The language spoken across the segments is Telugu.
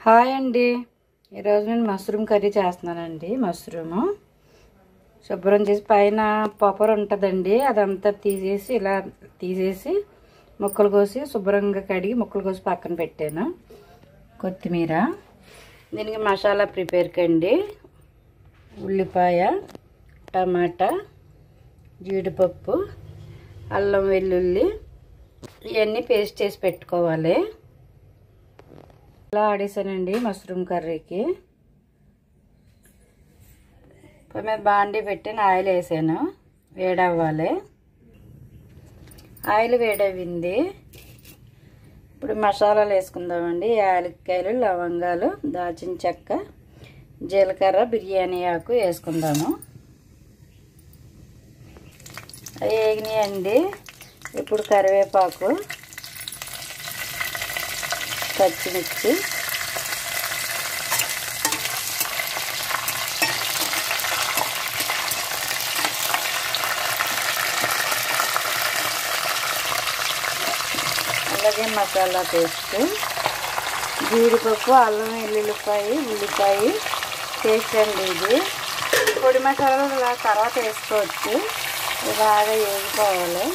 హాయ్ అండి. ఈరోజు నేను మష్రూమ్ కర్రీ చేస్తున్నానండి. మష్రూము శుభ్రం చేసి పైన పొపర్ ఉంటుందండి, అదంతా తీసేసి ఇలా తీసేసి ముక్కలు కోసి శుభ్రంగా కడిగి ముక్కలు కోసి పక్కన పెట్టాను. కొత్తిమీర, దీనికి మసాలా ప్రిపేర్ కండి, ఉల్లిపాయ, టమాటా, జీడిపప్పు, అల్లం వెల్లుల్లి ఇవన్నీ పేస్ట్ చేసి పెట్టుకోవాలి. ఇలా ఆడేసానండి మష్రూమ్ కర్రీకి. పొయ్యి మీద బాండీ పెట్టి ఆయిల్ వేసాను, వేడవ్వాలి. ఆయిల్ వేడవింది. ఇప్పుడు మసాలాలు వేసుకుందామండి. యాలక్కాయలు, లవంగాలు, దాల్చిన చెక్క, జీలకర్ర, బిర్యానీ ఆకు వేసుకుందాము. అవి వేగినాయండి. ఇప్పుడు కరివేపాకు, పచ్చిమిర్చి, అలాగే మసాలా పేస్ట్, జీడిపప్పు, అల్లం వెల్లుల్లిపాయ, ఉల్లిపాయ పేస్ట్ అండి. ఇది పొడి మసాలాలు ఇలా తర్వాత వేసుకోవచ్చు. ఇది బాగా వేగిపోవాలి.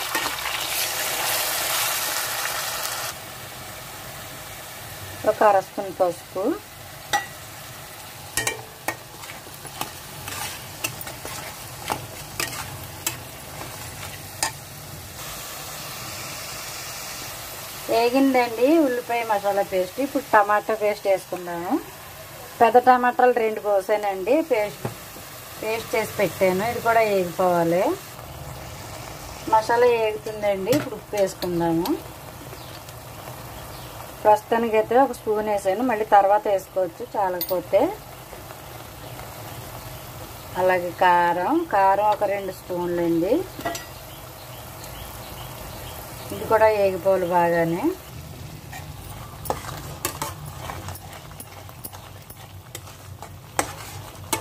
ఒక అర స్పూన్ పసుపు, వేగిందండి ఉల్లిపాయ మసాలా పేస్ట్. ఇప్పుడు టమాటా పేస్ట్ వేసుకుందాము. పెద్ద టమాటాలు 2 కోసానండి, పేస్ట్ చేసి పెట్టాను. ఇది కూడా వేగిపోవాలి. మసాలా వేగుతుందండి. ఇప్పుడు ఉప్పు వేసుకుందాము. ప్రస్తుతానికి అయితే ఒక స్పూన్ వేసాను, మళ్ళీ తర్వాత వేసుకోవచ్చు చాలకపోతే. అలాగే కారం ఒక 2 స్పూన్లు అండి. ఇది కూడా వేగిపోవాలి బాగానే.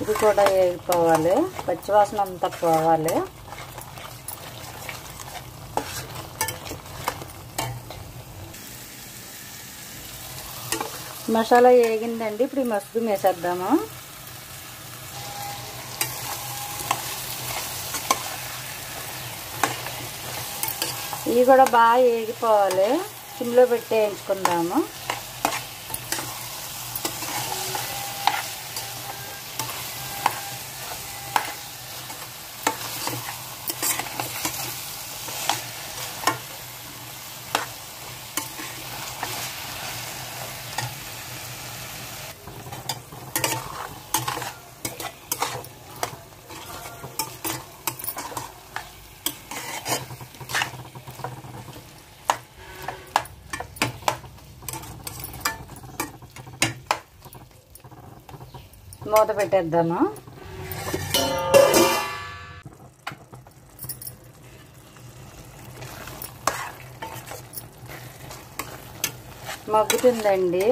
ఇది కూడా వేగిపోవాలి, పచ్చివాసన అంతా పోవాలి. మసాలా వేగిందండి. ఇప్పుడు ఈ మష్రూమ్ వేసేద్దాము. ఇవి కూడా బాగా వేగిపోవాలి. సిమ్లో పెట్టి వేయించుకుందాము. మూత పెట్టేద్దాము. మగ్గుతుందండి.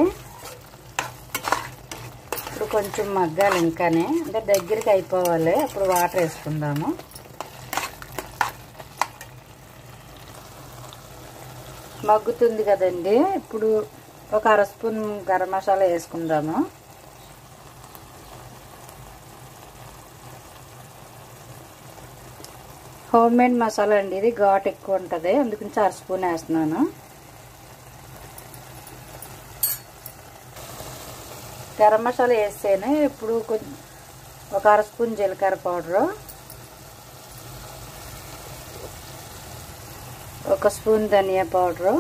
ఇప్పుడు కొంచెం మగ్గాలి, ఇంకానే అంటే దగ్గరికి అయిపోవాలి. అప్పుడు వాటర్ వేసుకుందాము. మగ్గుతుంది కదండి. ఇప్పుడు ఒక అర స్పూన్ గరం మసాలా వేసుకుందాము. హోమ్ మేడ్ మసాలా అండి, ఇది ఘాట్ ఎక్కువ ఉంటుంది, అందుకని 1 స్పూన్ వేస్తున్నాను. గరం మసాలా వేసాను. ఇప్పుడు ఒక అర స్పూన్ జీలకర్ర పౌడరు, 1 స్పూన్ ధనియా పౌడరు,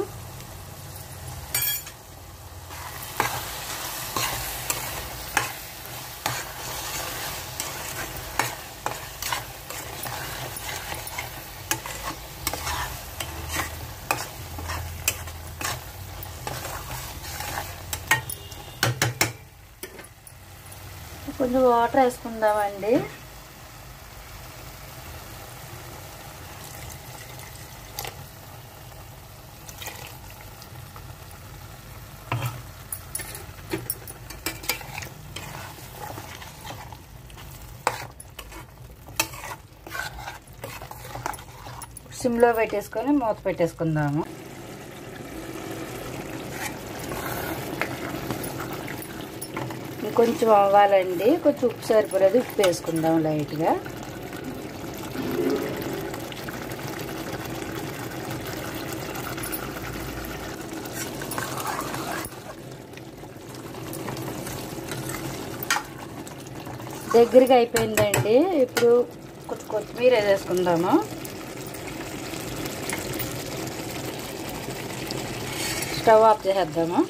కొంచెం వాటర్ వేసుకుందామండి. సిమ్లో పెట్టేసుకొని మూత పెట్టేసుకుందాము. ఇంకొంచెం అవ్వాలండి, కొంచెం ఉప్పు సరిపోలేదు, ఉప్పు వేసుకుందాం లైట్గా. దగ్గరికి అయిపోయిందండి. ఇప్పుడు కొంచెం కొత్తిమీర వేసేసుకుందాము. స్టవ్ ఆఫ్ చేసేద్దాము.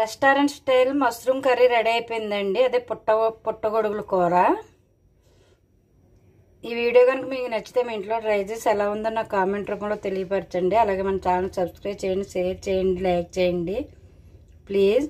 Restaurant style mushroom curry ready అయిపోయిందండి. అదే పుట్టగొడుగుల కూర. ఈ వీడియో కనుక మీకు నచ్చితే మీ ఇంట్లో ట్రై చేసి ఎలా ఉందో నాకు కామెంట్ రూపంలో తెలియపరచండి. అలాగే మన ఛానల్ సబ్స్క్రైబ్ చేయండి, షేర్ చేయండి, లైక్ చేయండి ప్లీజ్.